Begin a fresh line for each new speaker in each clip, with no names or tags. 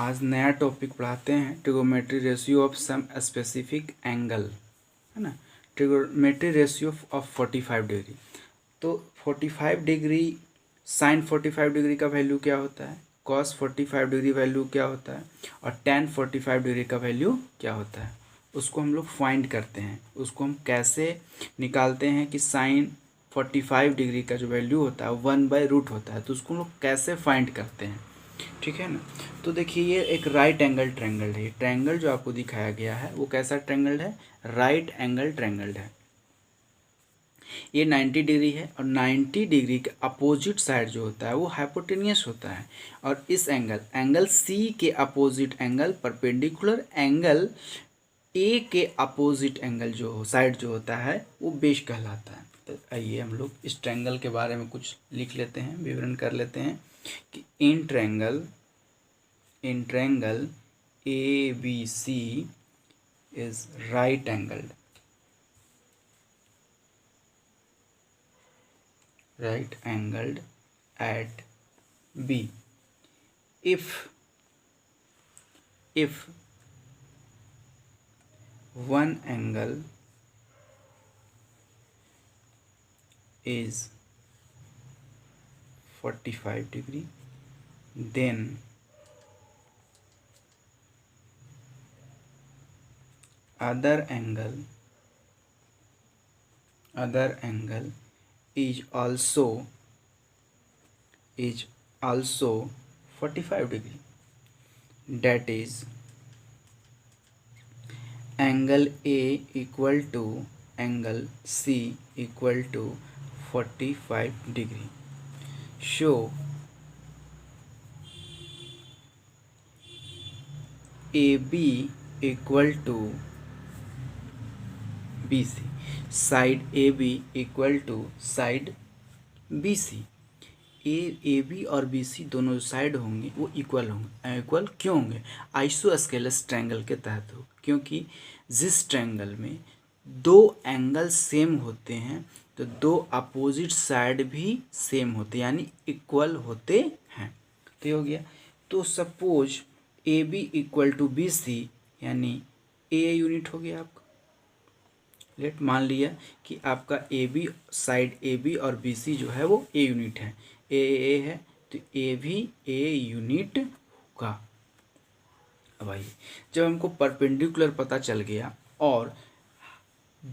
आज नया टॉपिक पढ़ाते हैं, trigonometry ratio of some specific angle, है ना। Trigonometry ratio of 45 degree. तो 45 डिग्री साइन 45 डिग्री का वैल्यू क्या होता है, कॉस 45 डिग्री वैल्यू क्या होता है, और टेन 45 डिग्री का वैल्यू क्या होता है, उसको हम लोग फाइंड करते हैं। उसको हम कैसे निकालते हैं कि साइन 45 डिग्री का जो वैल्यू होता है 1/रूट होता है, तो उसको हम लोग कैसे फाइंड करते हैं, ठीक है ना। तो देखिए ये एक राइट एंगल ट्रायंगल है। ट्रायंगल जो आपको दिखाया गया है वो कैसा ट्रायंगल है, राइट एंगल ट्रायंगल है। ये 90 डिग्री है और 90 डिग्री के अपोजिट साइड जो होता है वो हाइपोटेनियस होता है। और इस एंगल सी के opposite angle perpendicular angle A के अपोजिट एंगल जो साइड जो होता है वो बेस कहलाता है। तो आइए हम लोग इस ट्रायंगल के बारे में कुछ लिख लेते हैं, विवरण कर लेते हैं कि इन triangle ABC is right angled at B if one angle is 45 degree, then other angle is also 45 degree, that is angle A equal to angle C equal to 45 degree. So AB equal to BC, side AB equal to side BC। AB और BC दोनों जो side होंगे वो equal होंगे। Equal क्यों होंगे, isosceles triangle के तहत हो, क्योंकि जिस ट्रायंगल में दो एंगल सेम होते हैं तो दो अपोजिट साइड भी सेम होते हैं, यानी इक्वल होते हैं। तो ये हो गया। तो suppose AB equal to BC, यानी A यूनिट हो गया आपका। लेट मान लिया कि आपका AB साइड AB और BC जो है वो A यूनिट है, A है तो A भी A यूनिट होगा। अब आइए, जब हमको परपेंडिकुलर पता चल गया और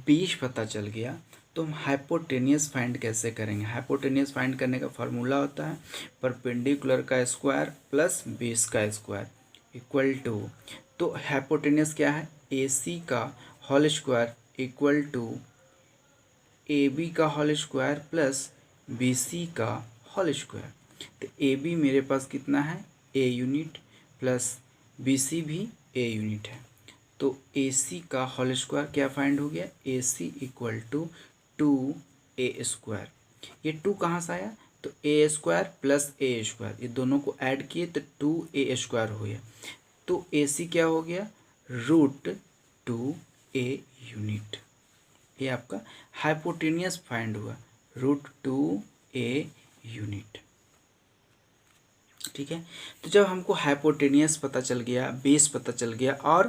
बेस पता चल गया तो हम हाइपोटेनियस फाइंड कैसे करेंगे। हाइपोटेनियस फाइंड करने का फार्मूला होता है परपेंडिकुलर का स्क्वायर प्लस बेस का स्क्वायर इक्वल टू, तो हाइपोटेनियस क्या है, AC का whole square equal to AB का होल स्क्वायर प्लस BC का होल स्क्वायर। तो AB मेरे पास कितना है, A यूनिट, प्लस BC भी A यूनिट है, तो AC का होल स्क्वायर क्या फाइंड हो गया, AC इक्वल टू 2A²। ये 2 कहाँ से आया, तो A² प्लस A², ये दोनों को ऐड किए तो 2A² हो गया। तो AC क्या हो गया, √2A यूनिट। ये आपका हाइपोटेनियस फाइंड हुआ, √2A यूनिट। ठीक है। तो जब हमको हाइपोटेनियस पता चल गया, बेस पता चल गया और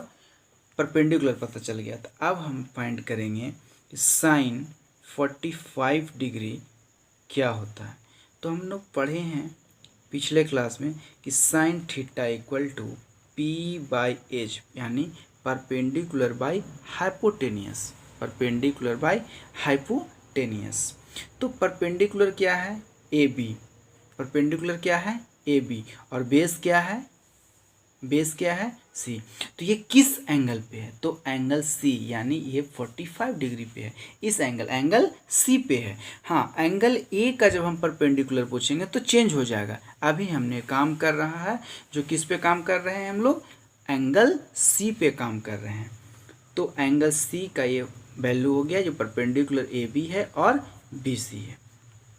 परपेंडिकुलर पता चल गया, तो अब हम फाइंड करेंगे कि साइन 45 डिग्री क्या होता है। तो हम लोग पढ़े हैं पिछले क्लास में कि sine theta equal to P/H, यानी perpendicular by hypotenuse, perpendicular by hypotenuse. तो परपेंडिकुलर क्या है, AB, परपेंडिकुलर क्या है AB, और बेस क्या है, बेस क्या है C। तो ये किस एंगल पे है, तो एंगल C, यानी ये 45 डिग्री पे है। इस एंगल C पे है। हाँ, एंगल A का जब हम परपेंडिकुलर पूछेंगे तो चेंज हो जाएगा। अभी हमने काम कर रहा है जो किस पे काम कर रहे हैं हम लोग, एंगल C पे काम कर रहे हैं। तो एंगल C का ये वैल्यू हो गया जो परपेंडिकुलर AB है और BC है।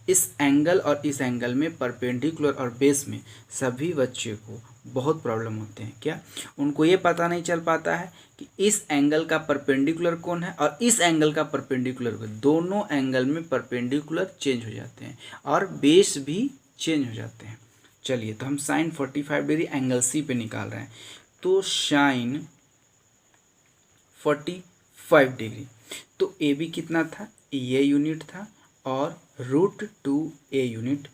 इस एंगल और इस एंगल में परपेंडिकुलर और बेस में सभी बच्चे को बहुत प्रॉब्लम होते हैं। क्या, उनको ये पता नहीं चल पाता है कि इस एंगल का परपेंडिकुलर कौन है और इस एंगल का परपेंडिकुलर कौन। दोनों एंगल में परपेंडिकुलर चेंज हो जाते हैं और बेस भी चेंज हो जाते हैं। चलिए, तो हम साइन 45 डिग्री एंगल सी पे निकाल रहे हैं। तो साइन 45 डिग्री, तो ए बी कितना था, ये यूनिट था, और √2 ए यूनिट,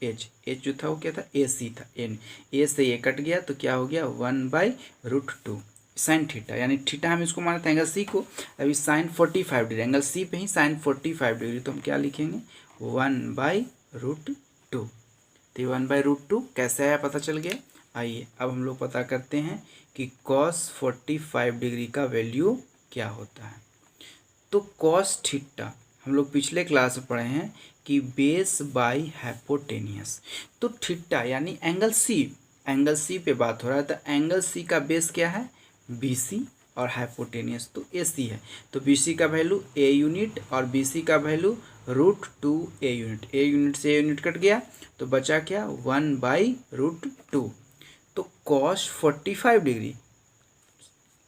एच जो था वो क्या था, ए सी था, एन ए से ये कट गया तो क्या हो गया 1/√2 साइन थीटा, यानी थीटा हम इसको मानते हैं एंगल सी को। अभी साइन 45 डिग्री एंगल सी पे ही साइन 45 डिग्री, तो हम क्या लिखेंगे 1/√2। तो ये 1/√2 कैसे आया पता चल गया। आइए अब हम लोग पता करते हैं कि cos 45 डिग्री का वैल्यू क्या होता है। तो cos थीटा हम लोग पिछले क्लास में पढ़े हैं कि बेस बाई हाइपोटेनियस। तो थीटा यानी एंगल सी पे बात हो रहा है, तो एंगल सी का बेस क्या है, बी सी, और हाइपोटेनियस तो ए सी है। तो बी सी का वैल्यू ए यूनिट और बी सी का value √2 a unit, a unit से ए यूनिट कट गया तो बचा क्या 1/√2। तो cos 45 डिग्री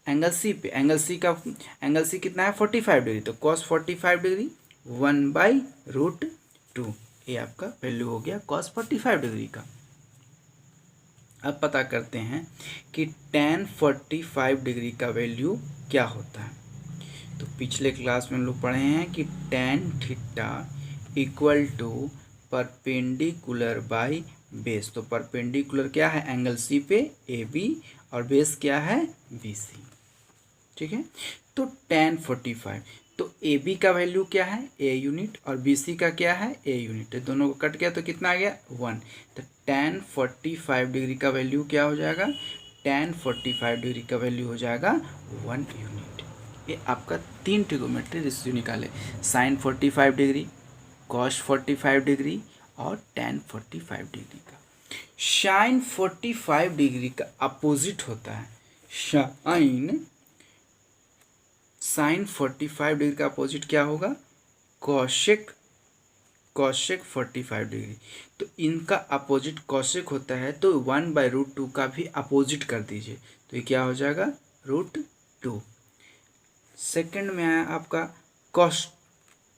एंगल सी पे, एंगल सी कितना है 45 डिग्री, तो cos 45 डिग्री 1/√2, ये आपका वैल्यू हो गया cos 45 डिग्री का। अब पता करते हैं कि tan 45 डिग्री का वैल्यू क्या होता है। तो पिछले क्लास में हम लोग पढ़े हैं कि tan theta equal to perpendicular by base. तो परपेंडिकुलर क्या है एंगल सी पे ए बी, और बेस क्या है बी सी, ठीक है। तो tan 45, तो ए बी का वैल्यू क्या है ए यूनिट, और बी सी का क्या है ए यूनिट, तो दोनों को कट गया तो कितना आ गया 1। तो tan 45 डिग्री का वैल्यू क्या हो जाएगा, tan 45 डिग्री का वैल्यू हो जाएगा 1 यूनिट। ये आपका 3 ट्रिगोमेट्री रेशियो निकाले, साइन 45 डिग्री, cos 45 डिग्री और tan 45 डिग्री का। साइन 45 डिग्री का अपोजिट होता है साइन 45 डिग्री का अपोजिट क्या होगा, कॉशेक 45 डिग्री। तो इनका अपोजिट कॉशेक होता है, तो 1/√2 का भी अपोजिट कर दीजिए, तो ये क्या हो जाएगा √2। सेकंड में आया आपका cos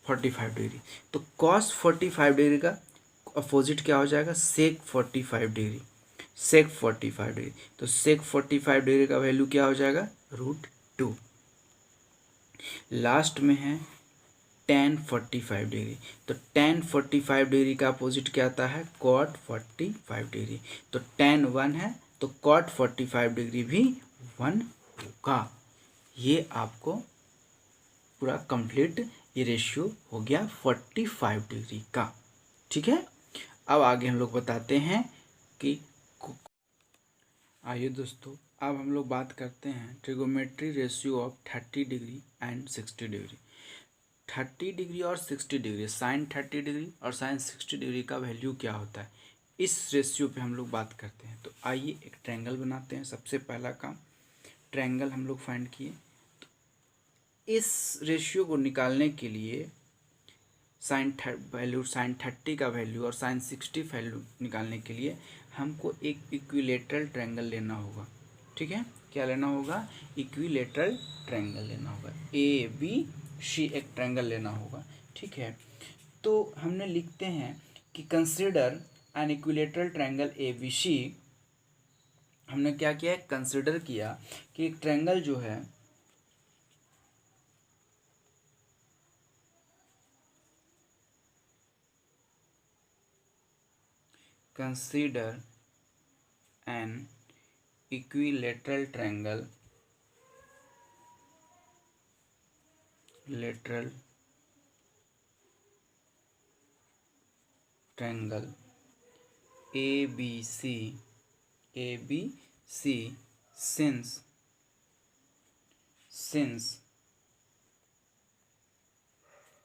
45 डिग्री, तो cos 45 डिग्री का अपोजिट क्या हो जाएगा sec 45 डिग्री, तो sec 45 डिग्री का वैल्यू क्या हो जाएगा √2। लास्ट में है tan 45 डिग्री, तो tan 45 डिग्री का अपोजिट क्या आता है cot 45 डिग्री, तो tan 1 है तो cot 45 डिग्री भी 1 होगा। ये आपको पूरा कंप्लीट ये रेशियो हो गया 45 डिग्री का, ठीक है। अब आगे हम लोग बताते हैं कि आइए दोस्तों, अब हम लोग बात करते हैं trigonometry ratio of 30 degree and 60 degree. 30 degree और 60 डिग्री, साइन 30 डिग्री और साइन 60 डिग्री का वैल्यू क्या होता है, इस रेशियो पे हम लोग बात करते हैं। तो आइए एक ट्रायंगल बनाते हैं। सबसे पहला काम ट्रायंगल हम लोग फाइंड किए। तो इस रेशियो को निकालने के लिए साइन 30 का वैल्यू और साइन 60 वैल्यू निकालने के लिए हमको एक इक्विलेटरल ट्रायंगल लेना होगा, ठीक है। क्या लेना होगा, इक्विलेटरल ट्रायंगल लेना होगा, ए बी सी एक ट्रायंगल लेना होगा, ठीक है। तो हमने लिखते हैं कि consider an equilateral triangle A B C. हमने क्या किया, कंसिडर किया कि एक ट्रायंगल जो है consider an equilateral triangle ABC since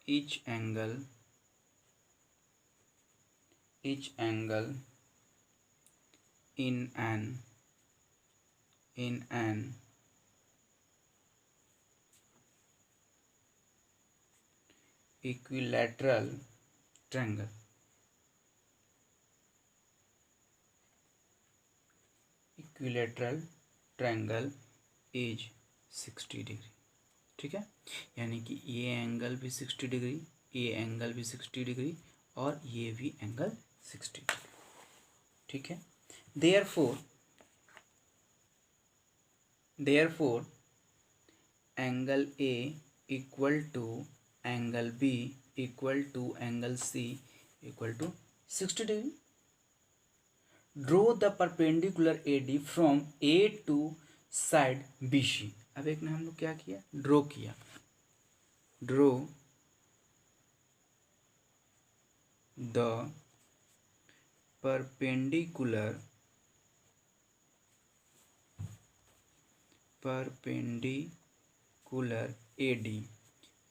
each angle in an equilateral triangle is 60 degree, ठीक है। यानी कि ये एंगल भी 60 डिग्री, ये एंगल भी 60 डिग्री और ये भी एंगल 60 डिग्री। ठीक है। Therefore angle A equal to angle B equal to angle C equal to 60 degree. Draw the perpendicular A D from A to side B C. अब एक ने हम लोग क्या किया, ड्रॉ किया। Draw the perpendicular A D,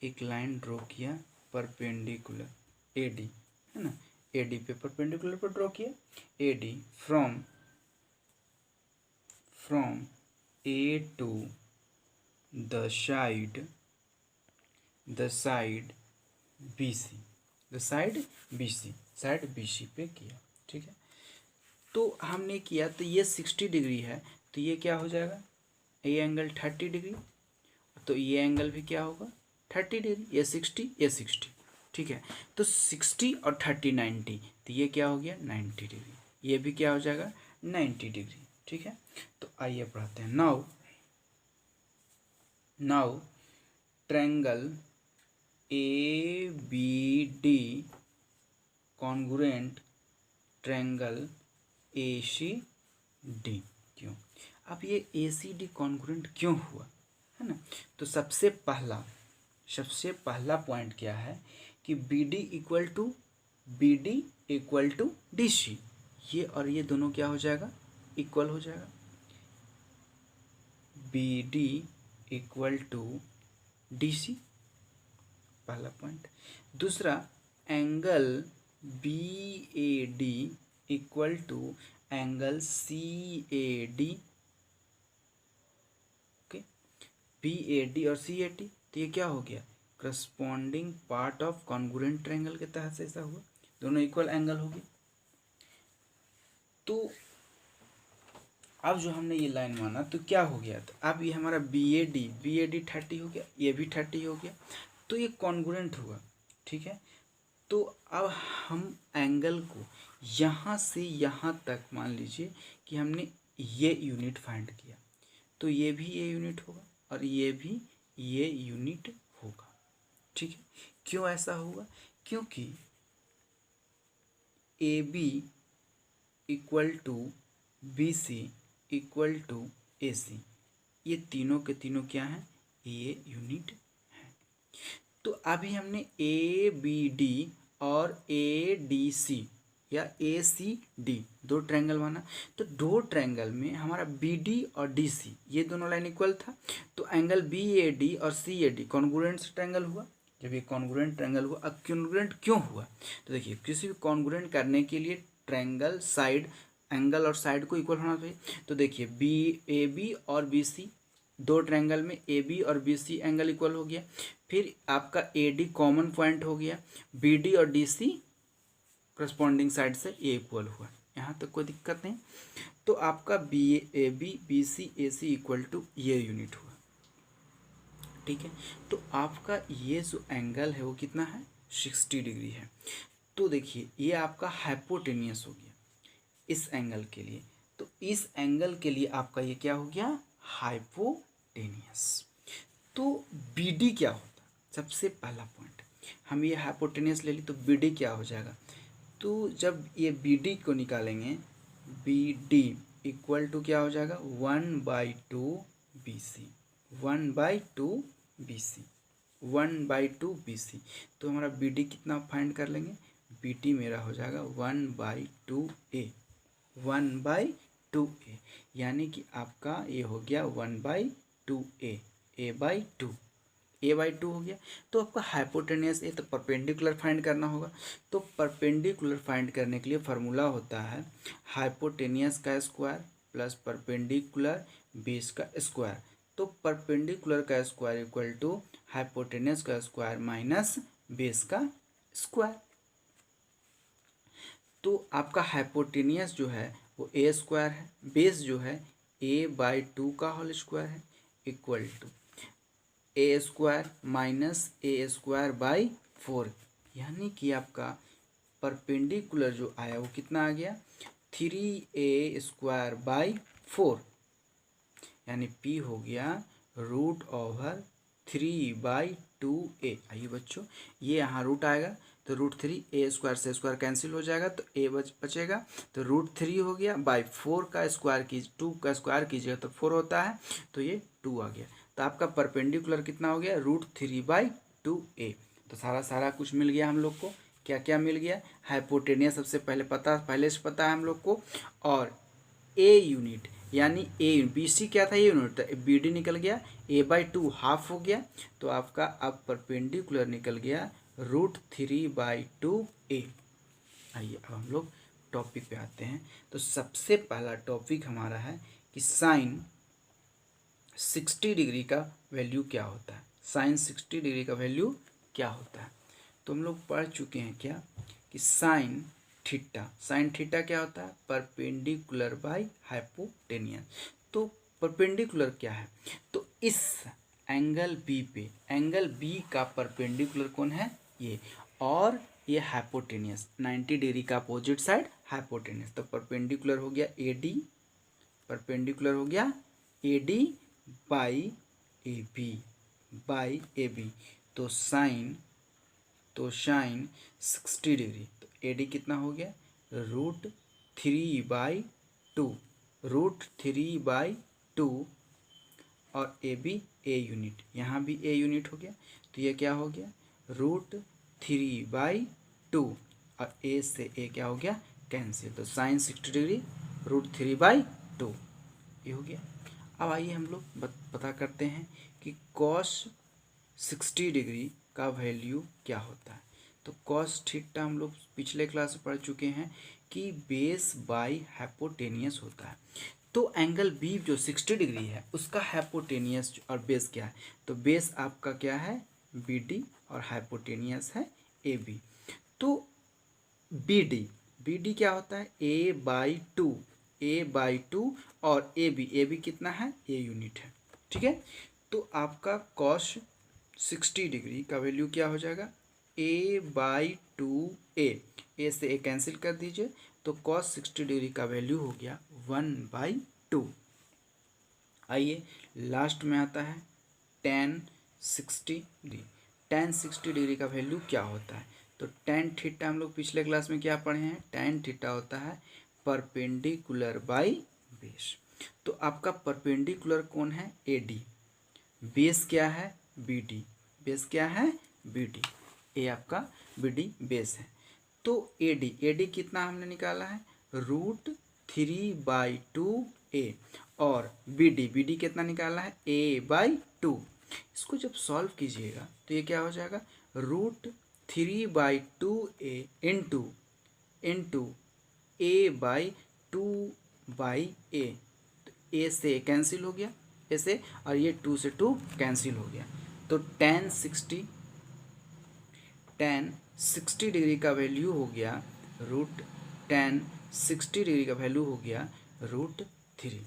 एक line draw किया परपेंडिकुलर ए डी, है ना, ए डी पे परपेंडिकुलर पर ड्रॉ किया। A D from A to the side B C, side B सी पे किया। ठीक है, तो हमने किया तो ये 60 डिग्री है, तो ये क्या हो जाएगा, ये एंगल 30 डिग्री, तो ये एंगल भी क्या होगा 30 डिग्री, ये 60। ठीक है, तो 60 और 30 90, तो ये क्या हो गया 90 डिग्री, ये भी क्या हो जाएगा 90 डिग्री। ठीक है, तो आइए पढ़ाते हैं। Now triangle A B D congruent triangle A C D. क्यों, अब ये ए सी डी कॉन्ग्रुएंट क्यों हुआ, है ना, तो सबसे पहला पॉइंट क्या है कि B D equal to D C, ये और ये दोनों क्या हो जाएगा, इक्वल हो जाएगा। B D equal to D C, पहला पॉइंट। दूसरा, angle B A D equal to angle C A D. Okay, B A D और सी ए डी, तो ये क्या हो गया, corresponding part of congruent triangle के तहत से ऐसा हुआ, दोनों इक्वल एंगल होगी। तो अब जो हमने ये लाइन माना तो क्या हो गया, तो अब ये हमारा बी ए डी 30 हो गया, ये भी 30 हो गया, तो ये कॉन्ग्रुएंट हुआ। ठीक है, तो अब हम एंगल को यहाँ से यहाँ तक मान लीजिए कि हमने ये यूनिट फाइंड किया, तो ये भी ये यूनिट होगा और ये भी ये यूनिट होगा। ठीक है, क्यों ऐसा होगा, क्योंकि A B equal to B C equal to A C, ये तीनों के तीनों क्या हैं, ये यूनिट है। तो अभी हमने ए बी डी और ए डी सी या ए सी डी दो ट्रायंगल माना, तो दो ट्रायंगल में हमारा बी डी और डी सी ये दोनों लाइन इक्वल था, तो एंगल बी ए डी और C A D congruent triangle हुआ। जब ये कॉन्ग्रुएंट ट्रायंगल हुआ, अब कॉन्ग्रुएंट क्यों हुआ, तो देखिए किसी भी कॉन्ग्रुएंट करने के लिए ट्रायंगल साइड, एंगल और साइड को इक्वल होना चाहिए। तो देखिए बी ए बी और बी सी, दो ट्रायंगल में ए बी और बी सी एंगल इक्वल हो गया, फिर आपका ए डी कॉमन पॉइंट हो गया, बी डी और डी सी करस्पॉन्डिंग साइड से ए इक्वल हुआ, यहाँ तक कोई दिक्कत नहीं। तो आपका B A B C A C equal to ये यूनिट हुआ। ठीक है, तो आपका ये जो एंगल है वो कितना है 60 डिग्री है। तो देखिए ये आपका हाइपोटेनियस हो गया इस एंगल के लिए, तो इस एंगल के लिए आपका ये क्या हो गया हाइपोटेनियस। तो बी डी क्या होता, सबसे पहला पॉइंट हम ये हाइपोटेनियस ले ली, तो बी डी क्या हो जाएगा, तो जब ये बी डी को निकालेंगे, बी डी इक्वल टू क्या हो जाएगा 1/2 B C, 1/2 B C, 1/2 B C. तो हमारा बी डी कितना फाइंड कर लेंगे, बी डी मेरा हो जाएगा 1/2 ए, 1/2 ए, यानी कि आपका ये हो गया 1/2 a/2 हो गया। तो आपका हाइपोटेनियस ए, तो परपेंडिकुलर फाइंड करना होगा। तो परपेंडिकुलर फाइंड करने के लिए फार्मूला होता है हाइपोटेनियस का स्क्वायर प्लस परपेंडिकुलर बेस का स्क्वायर। तो परपेंडिकुलर का स्क्वायर इक्वल टू हाइपोटेनियस का स्क्वायर माइनस बेस का स्क्वायर। तो आपका हाइपोटेनियस जो है वो ए स्क्वायर है, बेस जो है a/2 का होल स्क्वायर है, equal to a square minus a square by 4, यानी कि आपका परपेंडिकुलर जो आया वो कितना आ गया 3a² / 4, यानी p हो गया √3/2a। आइए बच्चों, ये यहाँ रूट आएगा तो √3, a² से स्क्वायर कैंसिल हो जाएगा तो a बचेगा, तो √3 हो गया, बाई 4 का स्क्वायर कीजिए, 2 का स्क्वायर कीजिएगा तो 4 होता है, तो ये 2 आ गया। तो आपका परपेंडिकुलर कितना हो गया, √3/2a। तो सारा कुछ मिल गया हम लोग को। क्या क्या मिल गया, हाइपोटेनियस सबसे पहले से पता है हम लोग को, और ए यूनिट यानी ए, बी सी क्या था, ए यूनिट था, बी डी निकल गया, a/2 हाफ हो गया, तो आपका अब परपेंडिकुलर निकल गया √3/2a। आइए अब हम लोग टॉपिक पे आते हैं। तो सबसे पहला टॉपिक हमारा है कि साइन 60 डिग्री का वैल्यू क्या होता है। साइन 60 डिग्री का वैल्यू क्या होता है, तो हम लोग पढ़ चुके हैं क्या कि साइन थीटा क्या होता है, परपेंडिकुलर बाय हाइपोटेनियस। तो परपेंडिकुलर क्या है, तो इस एंगल बी पे, एंगल बी का परपेंडिकुलर कौन है, ये, और ये हाइपोटेनियस 90 डिग्री का अपोजिट साइड हाइपोटेनियस। तो परपेंडिकुलर हो गया AD, परपेंडिकुलर हो गया AD बाई AB। तो साइन 60 डिग्री, तो AD कितना हो गया, √3/2, और AB A यूनिट, यहाँ भी A यूनिट हो गया, तो ये क्या हो गया, √3/2, और A से A क्या हो गया, कैंसिल। तो साइन 60 डिग्री √3/2 ये हो गया। अब आइए हम लोग पता करते हैं कि cos 60 डिग्री का वैल्यू क्या होता है। तो cos थीटा हम लोग पिछले क्लास में पढ़ चुके हैं कि बेस बाई हाइपोटेनियस होता है। तो एंगल बी जो 60 डिग्री है उसका हाइपोटेनियस और बेस क्या है, तो बेस आपका क्या है, BD, और हाइपोटेनियस है AB। तो BD क्या होता है, a/2, और AB कितना है, A यूनिट है, ठीक है। तो आपका cos 60 डिग्री का वैल्यू क्या हो जाएगा, a/2a, A से A कैंसिल कर दीजिए, तो cos 60 डिग्री का वैल्यू हो गया 1/2। आइए लास्ट में आता है tan 60 डिग्री। tan 60 डिग्री का वैल्यू क्या होता है, तो tan थीटा हम लोग पिछले क्लास में क्या पढ़े हैं, tan थीटा होता है परपेंडिकुलर बाई बेस। तो आपका परपेंडिकुलर कौन है, AD, बेस क्या है, BD, बेस क्या है, BD, ये आपका BD बेस है। तो AD कितना हमने निकाला है, √3/2a, और BD कितना निकाला है, a/2। इसको जब सॉल्व कीजिएगा तो ये क्या हो जाएगा, √3/2a इंटू a/2/a। तो a से कैंसिल हो गया, a से, और ये 2 से 2 कैंसिल हो गया। तो tan 60 डिग्री का वैल्यू हो गया tan 60 डिग्री का वैल्यू हो गया √3।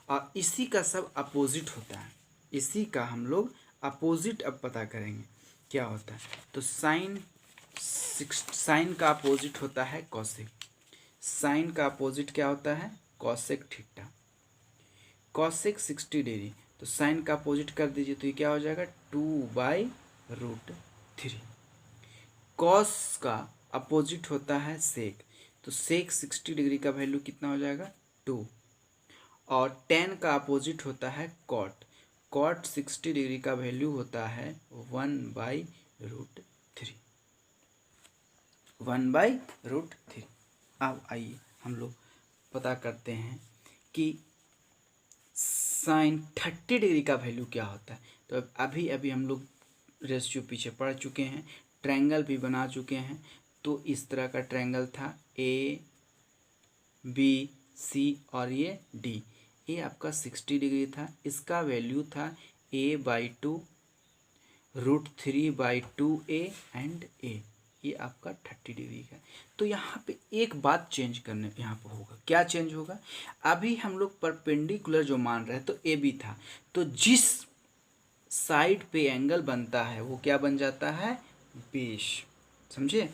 और इसी का सब अपोजिट होता है, इसी का हम लोग अपोजिट अब पता करेंगे क्या होता है। तो साइन का अपोजिट होता है कॉसेक, साइन का अपोजिट क्या होता है, कॉसेक थीटा। कॉसेक 60 डिग्री, तो साइन का अपोजिट कर दीजिए, तो ये क्या हो जाएगा, 2/√3। कॉस का अपोजिट होता है सेक, तो सेक 60 डिग्री का वैल्यू कितना हो जाएगा, 2। और tan का अपोजिट होता है कॉट, कॉट 60 डिग्री का वैल्यू होता है 1/√3, 1/√3। अब आइए हम लोग पता करते हैं कि साइन 30 डिग्री का वैल्यू क्या होता है। तो अभी हम लोग रेशियो पीछे पढ़ चुके हैं, ट्रायंगल भी बना चुके हैं। तो इस तरह का ट्रायंगल था ABC और ये D, ये आपका 60 डिग्री था, इसका वैल्यू था a/2 √3/2a एंड a, ये आपका 30 डिग्री का। तो यहाँ पे एक बात चेंज करने यहाँ पे होगा, क्या चेंज होगा, अभी हम लोग परपेंडिकुलर जो मान रहे हैं तो AB था, तो जिस साइड पे एंगल बनता है वो क्या बन जाता है, बेस। समझे।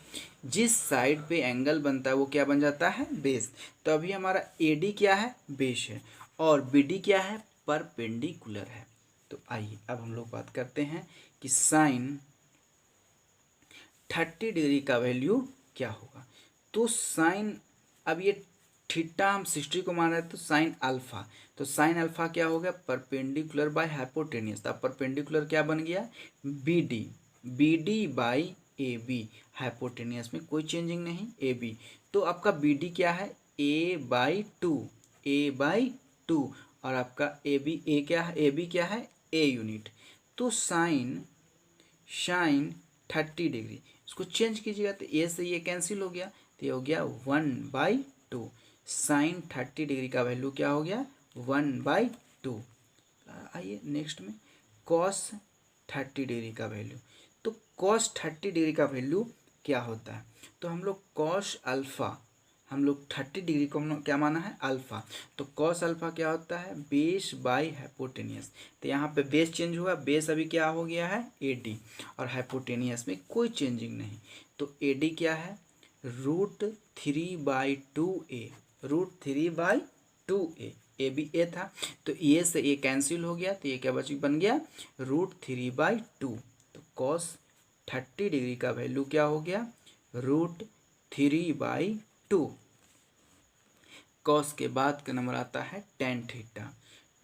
जिस साइड पे एंगल बनता है वो क्या बन जाता है, बेस। तो अभी हमारा AD क्या है, बेस है, और BD क्या है, परपेंडिकुलर है। तो आइए अब हम लोग बात करते हैं कि साइन 30 डिग्री का वैल्यू क्या होगा। तो साइन, अब ये थीटा हम 60 को मान रहे हैं, तो साइन अल्फा, तो साइन अल्फा क्या हो गया, परपेंडिकुलर बाय हाइपोटेनियस। अब परपेंडिकुलर क्या बन गया, BD, BD by AB, hypotenuse में कोई चेंजिंग नहीं, AB। तो आपका BD क्या है, A/2, A/2, और आपका A क्या है, AB क्या है, A यूनिट। तो साइन 30 डिग्री, इसको चेंज कीजिएगा तो ए से ये कैंसिल हो गया, तो ये हो गया 1/2। साइन 30 डिग्री का वैल्यू क्या हो गया, 1/2। आइए नेक्स्ट में कॉस 30 डिग्री का वैल्यू। तो कॉस 30 डिग्री का वैल्यू क्या होता है, तो हम लोग कॉस अल्फ़ा, हम लोग 30 डिग्री को हम लोग क्या माना है, अल्फ़ा। तो कॉस अल्फ़ा क्या होता है, बेस बाई हाइपोटेनियस। तो यहाँ पे बेस चेंज हुआ, बेस अभी क्या हो गया है, AD, और हाइपोटेनियस में कोई चेंजिंग नहीं। तो AD क्या है, √3/2a, √3/2a, ए भी ए था, तो ए से ए कैंसिल हो गया, तो ये क्या बन गया, √3/2। तो कॉस 30 डिग्री का वैल्यू क्या हो गया, √3/2। कॉस के बाद का नंबर आता है टेन थीटा,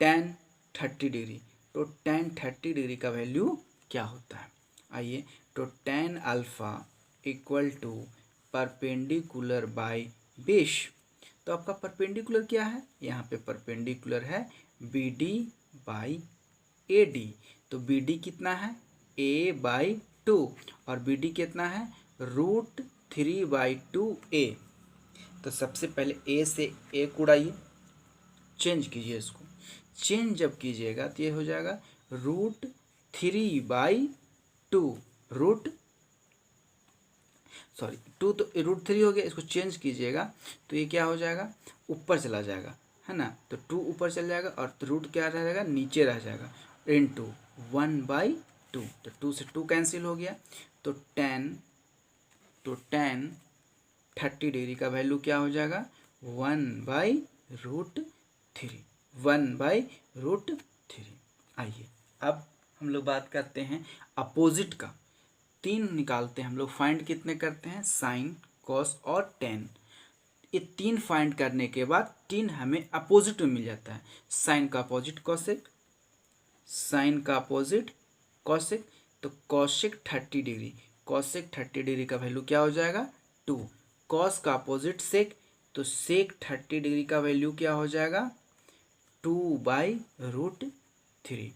टेन 30 डिग्री। तो टेन 30 डिग्री का वैल्यू क्या होता है, आइए। तो tan alpha equal to perpendicular by base. तो आपका परपेंडिकुलर क्या है, यहाँ पे परपेंडिकुलर है BD बाई AD। तो BD कितना है, A/2, और BD कितना है, √3/2a। तो सबसे पहले A से A उड़ाइए, चेंज कीजिए इसको, चेंज जब कीजिएगा तो ये हो जाएगा √3/2, टू तो √3 हो गया, इसको चेंज कीजिएगा तो ये क्या हो जाएगा, ऊपर चला जाएगा, है ना। तो 2 ऊपर चल जाएगा और रूट क्या रह जाएगा, नीचे रह जाएगा, इनटू 1/2। तो 2 से 2 कैंसिल हो गया। तो टेन 30 डिग्री का वैल्यू क्या हो जाएगा, 1/√3, 1/√3। आइए अब हम लोग बात करते हैं अपोजिट का। 3 निकालते हैं हम लोग, फाइंड कितने करते हैं, साइन, कॉस और टेन। ये 3 फाइंड करने के बाद 3 हमें अपोजिट में मिल जाता है। साइन का अपोजिट कॉसेक, साइन का अपोजिट कॉसेक। तो कॉसेक 30 डिग्री, कॉसेक 30 डिग्री का वैल्यू क्या हो जाएगा, 2। कॉस का अपोजिट सेक, तो सेक 30 डिग्री का वैल्यू क्या हो जाएगा, 2/√3।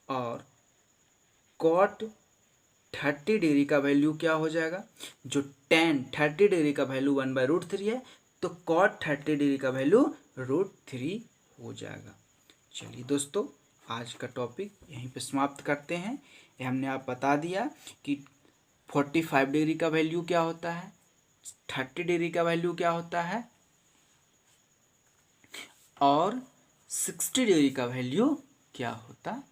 और कॉट 30 डिग्री का वैल्यू क्या हो जाएगा, जो टेन 30 डिग्री का वैल्यू 1/√3 है, तो कॉट 30 डिग्री का वैल्यू √3 हो जाएगा। चलिए दोस्तों, आज का टॉपिक यहीं पे समाप्त करते हैं। ये हमने आप बता दिया कि 45 डिग्री का वैल्यू क्या होता है, 30 डिग्री का वैल्यू क्या होता है, और 60 डिग्री का वैल्यू क्या होता